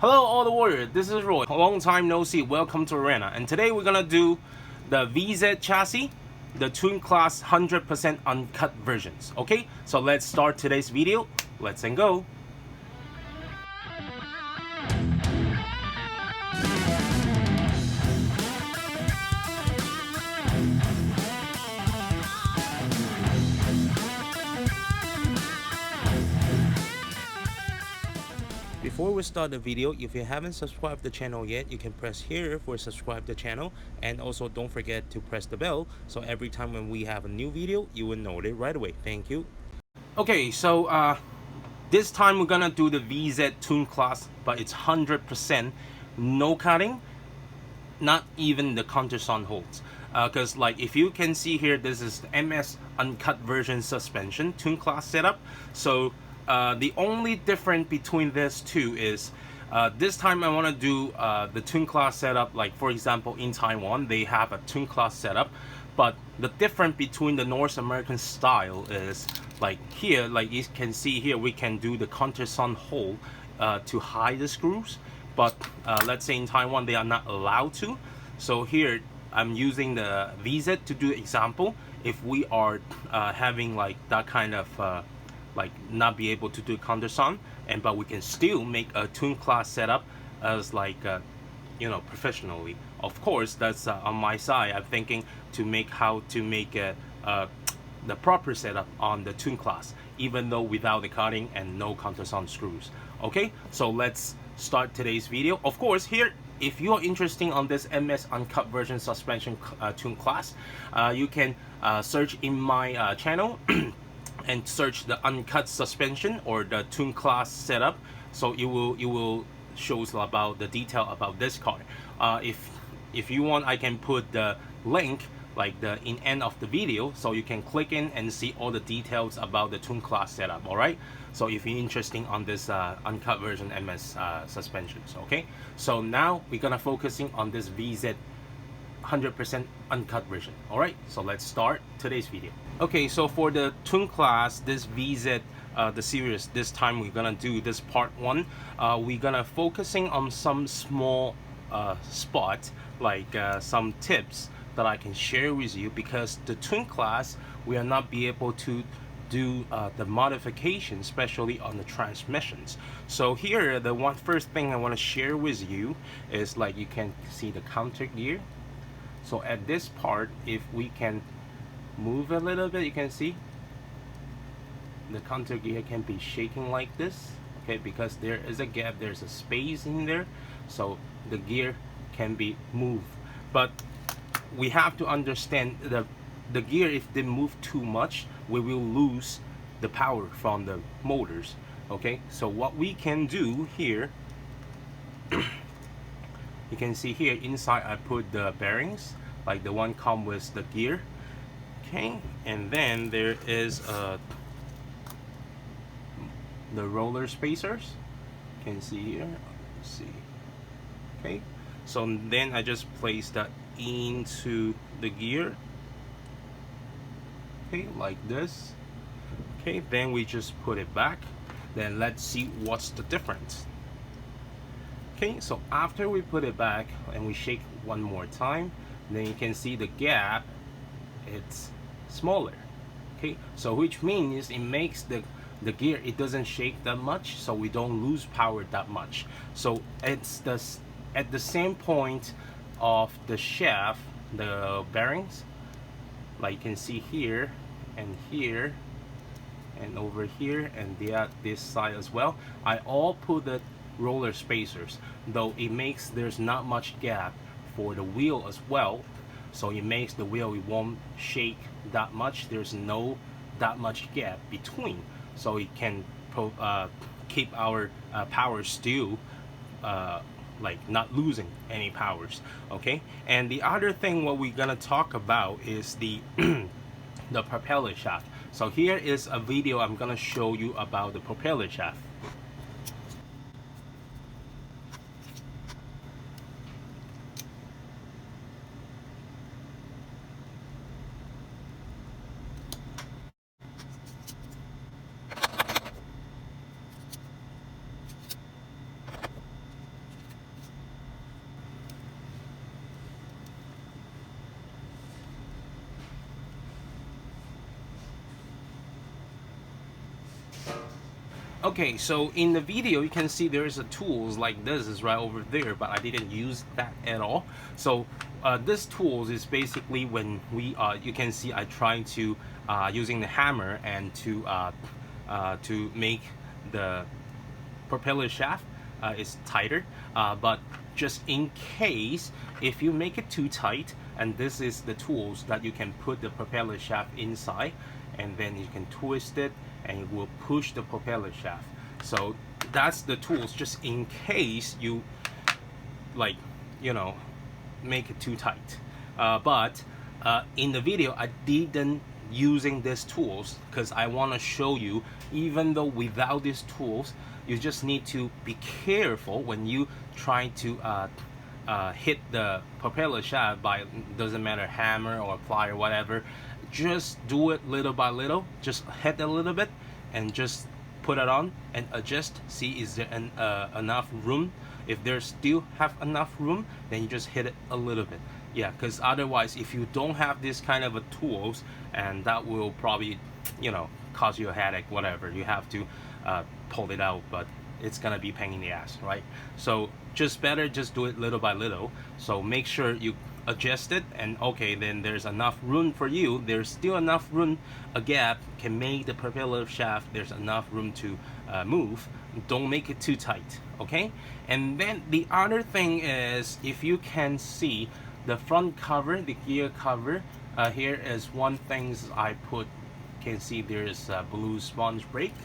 Hello all the warriors, this is Roy. Long time no see, welcome to Arena. And today we're gonna do the VZ chassis, the Twin Class 100% uncut versions. Okay, so let's start today's video. Let's go. Before we start the video, if you haven't subscribed the channel yet, you can press here for subscribe the channel, and also don't forget to press the bell so every time when we have a new video you will know it right away. Thank you. Okay, so this time we're gonna do the VZ Twin Class, but it's 100% no cutting, not even the countersunk holds. Because like if you can see here, this is the MS Uncut version suspension Twin Class setup. So the only difference between these two is this time I want to do the Twin Class setup. Like for example, in Taiwan they have a Twin Class setup, but the difference between the North American style is like here, like you can see here, we can do the countersunk hole to hide the screws, but let's say in Taiwan they are not allowed to. So here I'm using the VZ to do example. If we are having like that kind of like not be able to do countersunk, but we can still make a Twin Class setup as like you know, professionally. Of course, that's on my side. I'm thinking to make how to make the proper setup on the Twin Class, even though without the cutting and no countersunk screws. Okay, so let's start today's video. Of course, here, if you are interested on this MS Uncut version suspension Twin Class, you can search in my channel and search the uncut suspension or the Twin Class setup. So you will shows about the detail about this car. If you want, I can put the link like the end of the video, so you can click in and see all the details about the Twin Class setup. All right, so if you're interested on this uncut version MS suspensions. Okay, so now we're gonna focusing on this VZ 100% uncut version. All right, so let's start today's video. Okay, so for the Twin Class, this VZ the series, this time we're gonna do this part one. We're gonna focusing on some small spot, like some tips that I can share with you, because the Twin Class we are not be able to do the modification, especially on the transmissions. So here, the first thing I want to share with you is like you can see the counter gear. So at this part, if we can move a little bit, you can see the counter gear can be shaking like this. Okay, because there is a gap, there's a space in there, so the gear can be moved. But we have to understand the gear, if they move too much, we will lose the power from the motors. Okay, so what we can do here, you can see here inside I put the bearings, like the one come with the gear. Okay, and then there is the roller spacers. You can see here. Let's see. Okay, so then I just place that into the gear. Okay, like this. Okay, then we just put it back. Then let's see what's the difference. Okay, so after we put it back and we shake one more time, then you can see the gap, it's smaller. Okay, so which means it makes the gear, it doesn't shake that much, so we don't lose power that much. So it's at the same point of the shaft, the bearings, like you can see here and here and over here and this side as well, I all put the roller spacers, though it makes there's not much gap for the wheel as well, so it makes the wheel, it won't shake that much. There's no that much gap between, so it can keep our power still like not losing any powers. Okay, and the other thing what we're gonna talk about is the the propeller shaft. So here is a video I'm gonna show you about the propeller shaft. Okay, so in the video you can see there's a tools like this is right over there, but I didn't use that at all. So this tools is basically when we you can see I trying to using the hammer and to make the propeller shaft is tighter, but just in case if you make it too tight, and this is the tools that you can put the propeller shaft inside, and then you can twist it and it will push the propeller shaft. So that's the tools just in case you like, you know, make it too tight. But in the video I didn't using these tools because I want to show you, even though without these tools you just need to be careful when you try to hit the propeller shaft by, doesn't matter, hammer or plier, whatever. Just do it little by little, just hit a little bit and just put it on and adjust, see is there enough room. If there's still have enough room, then you just hit it a little bit. Yeah, because otherwise if you don't have this kind of a tools, and that will probably, you know, cause you a headache, whatever. You have to pull it out, but it's gonna be pain in the ass, right? So just better just do it little by little. So make sure you adjust it, and okay, then there's enough room for you, there's still enough room, a gap can make the propeller shaft, there's enough room to move. Don't make it too tight, okay? And then the other thing is, if you can see the front cover, the gear cover, here is one thing I put, can see there's a blue sponge brake,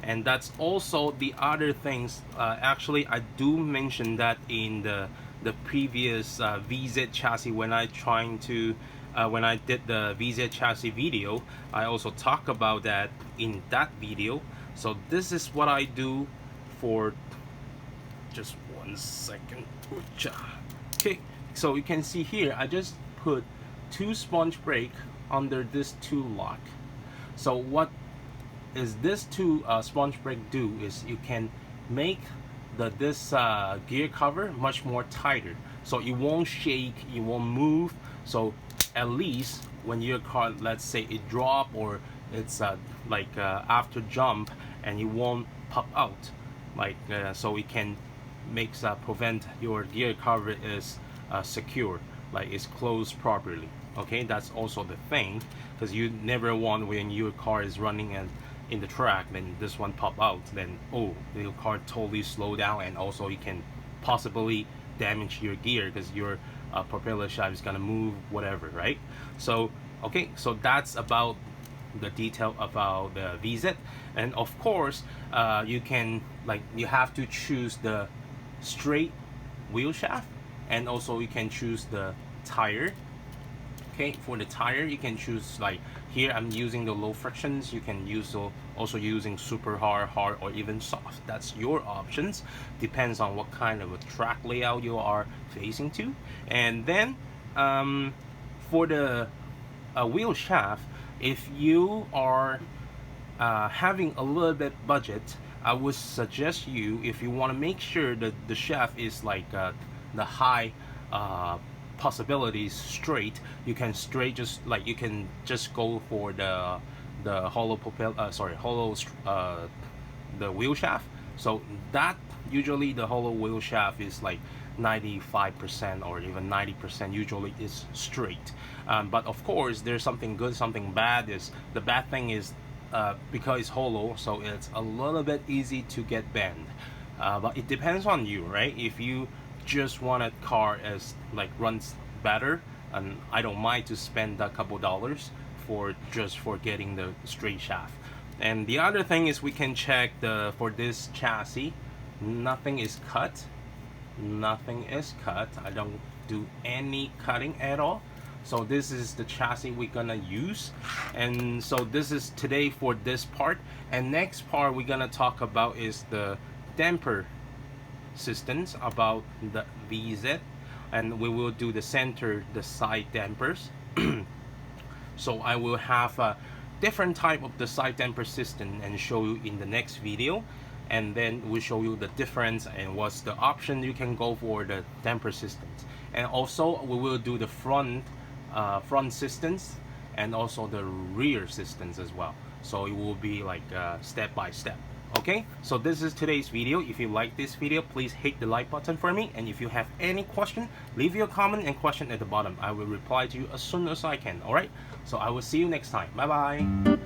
and that's also the other things. Actually I do mention that in the previous VZ chassis when I trying to when I did the VZ chassis video. I also talk about that in that video. So this is what I do for, just 1 second. Okay, so you can see here I just put 2 sponge brake under this 2 lock. So what is this 2 sponge brake do is you can make this gear cover much more tighter, so it won't shake, it won't move. So at least when your car, let's say it drop or it's after jump, and it won't pop out, like so it can makes prevent your gear cover is secure, like it's closed properly. Okay, that's also the thing, because you never want when your car is running and in the track, then this one pop out, then oh, your car totally slow down, and also you can possibly damage your gear because your propeller shaft is gonna move, whatever, right? So okay, so that's about the detail about the VZ. And of course you can, like, you have to choose the straight wheel shaft, and also you can choose the tire. Okay, for the tire you can choose, like here I'm using the low frictions, you can use also using super hard, or even soft. That's your options, depends on what kind of a track layout you are facing to. And then for the wheel shaft, if you are having a little bit budget, I would suggest you, if you want to make sure that the shaft is like the high possibilities straight, you can straight just like you can just go for the hollow the wheel shaft. So that usually the hollow wheel shaft is like 95% or even 90% usually is straight. But of course there's something good, something bad. Is the bad thing is because it's hollow, so it's a little bit easy to get bent. But it depends on you, right? If you just want a car as like runs better, and I don't mind to spend a couple dollars for just for getting the straight shaft. And the other thing is we can check the for this chassis, nothing is cut. Nothing is cut. I don't do any cutting at all. So this is the chassis we're gonna use. And so this is today for this part. And next part we're gonna talk about is the damper systems about the VZ, and we will do the center, the side dampers. So I will have a different type of the side damper system and show you in the next video, and then we'll show you the difference and what's the option you can go for the damper systems. And also we will do the front systems and also the rear systems as well. So it will be like step by step. Okay, so this is today's video. If you like this video, please hit the like button for me, and if you have any question, leave your comment and question at the bottom. I will reply to you as soon as I can. All right, so I will see you next time. Bye bye.